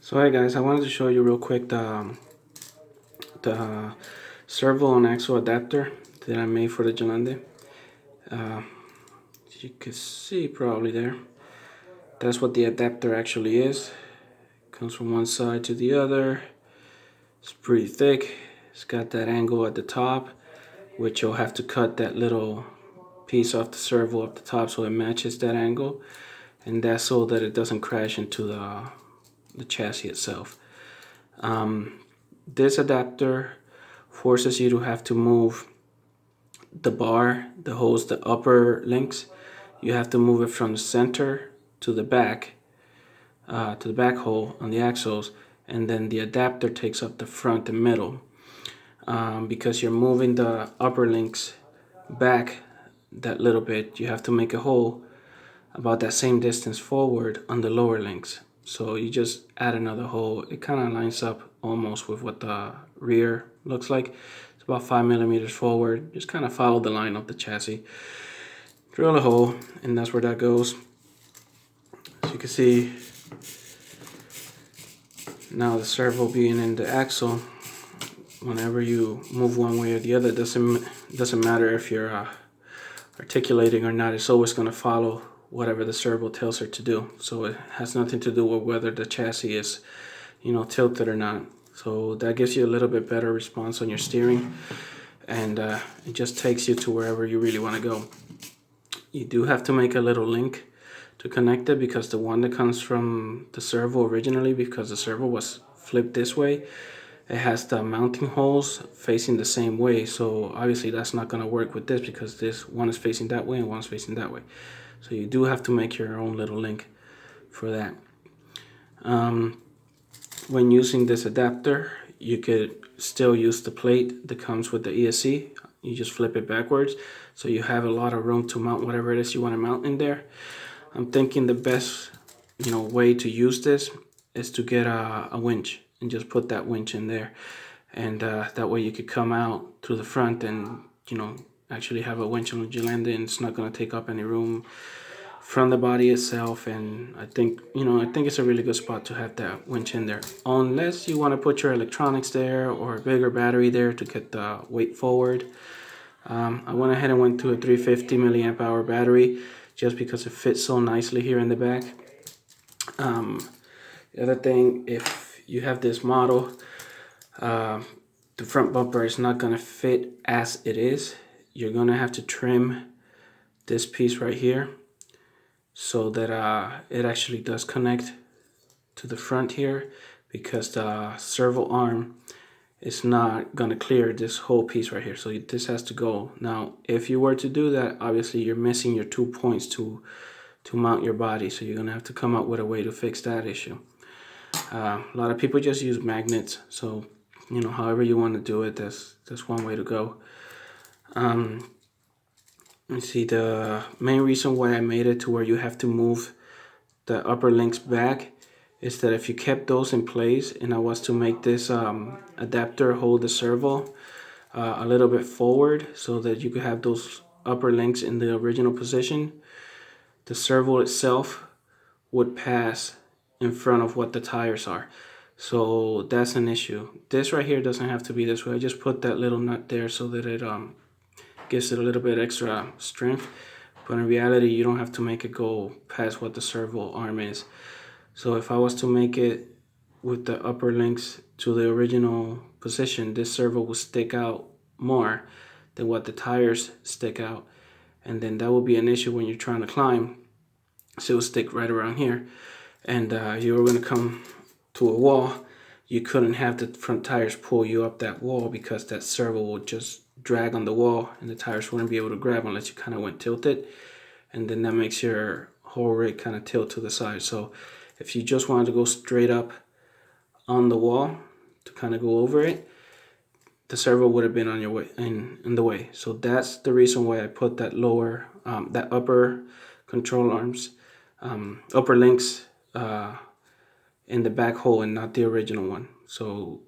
So hey guys, I wanted to show you real quick the servo and axle adapter that I made for the Gelande. As you can see probably there, that's what the adapter actually is. Comes from one side to the other. It's pretty thick. It's got that angle at the top, which you'll have to cut that little piece off the servo up the top so it matches that angle, and that's so that it doesn't crash into the chassis itself. This adapter forces you to have to move the bar, the hose, the upper links. You have to move it from the center to the back hole on the axles, and then the adapter takes up the front and middle. Because you're moving the upper links back that little bit, you have to make a hole about that same distance forward on the lower links. So you just add another hole. It kind of lines up almost with what the rear looks like. It's about 5 millimeters forward. Just kind of follow the line of the chassis. Drill a hole, and that's where that goes. As you can see, now the servo being in the axle, whenever you move one way or the other, it doesn't matter if you're articulating or not. It's always going to follow whatever the servo tells her to do. So it has nothing to do with whether the chassis is, tilted or not. So that gives you a little bit better response on your steering, and it just takes you to wherever you really want to go. You do have to make a little link to connect it, because the one that comes from the servo originally, because the servo was flipped this way, it has the mounting holes facing the same way. So obviously that's not going to work with this, because this one is facing that way and one is facing that way. So you do have to make your own little link for that. When using this adapter, you could still use the plate that comes with the ESC. You just flip it backwards, so you have a lot of room to mount whatever it is you want to mount in there. I'm thinking the best way to use this is to get a winch and just put that winch in there, and that way you could come out through the front and actually have a winch on the Gelande, and it's not going to take up any room from the body itself. And I think it's a really good spot to have that winch in there, unless you want to put your electronics there or a bigger battery there to get the weight forward. I went ahead and went to a 350 milliamp hour battery just because it fits so nicely here in the back. The other thing, if you have this model, the front bumper is not going to fit as it is. You're going to have to trim this piece right here so that it actually does connect to the front here, because the servo arm is not going to clear this whole piece right here. So this has to go. Now, if you were to do that, obviously you're missing your 2 points to mount your body. So you're going to have to come up with a way to fix that issue. A lot of people just use magnets. So, however you want to do it, that's one way to go. Let's see, the main reason why I made it to where you have to move the upper links back is that if you kept those in place and I was to make this adapter hold the servo a little bit forward so that you could have those upper links in the original position, the servo itself would pass in front of what the tires are. So that's an issue. This right here doesn't have to be this way. I just put that little nut there so that it gives it a little bit extra strength, but in reality you don't have to make it go past what the servo arm is. So if I was to make it with the upper links to the original position, this servo will stick out more than what the tires stick out, and then that will be an issue when you're trying to climb. So it will stick right around here, and you were going to come to a wall. You couldn't have the front tires pull you up that wall, because that servo would just drag on the wall and the tires wouldn't be able to grab unless you kind of went tilted, and then that makes your whole rig kind of tilt to the side. So if you just wanted to go straight up on the wall to kind of go over it, the servo would have been on your way in the way. So that's the reason why I put that lower that upper control arms, upper links in the back hole and not the original one. So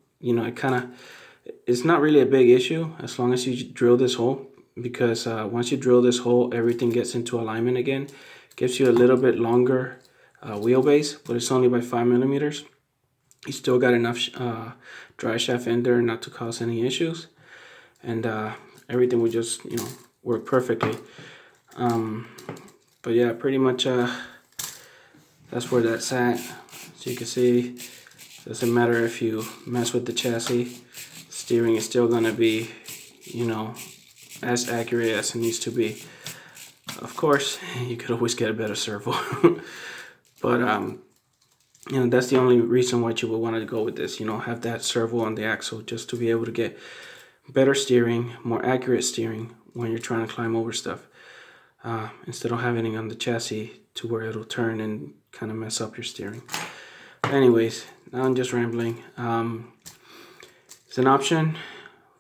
it's not really a big issue as long as you drill this hole, because once you drill this hole, everything gets into alignment again. It gives you a little bit longer wheelbase, but it's only by 5 millimeters. You still got enough dry shaft in there not to cause any issues, and everything will just work perfectly. But yeah, pretty much that's where that's at. So you can see, doesn't matter if you mess with the chassis, steering is still gonna be as accurate as it needs to be. Of course, you could always get a better servo, but that's the only reason why you would want to go with this. Have that servo on the axle just to be able to get better steering, more accurate steering when you're trying to climb over stuff, instead of having it on the chassis to where it'll turn and kind of mess up your steering. Anyways, now I'm just rambling. It's an option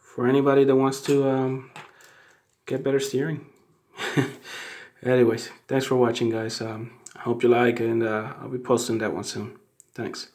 for anybody that wants to get better steering. Anyways, thanks for watching, guys. I hope you like, and I'll be posting that one soon. Thanks.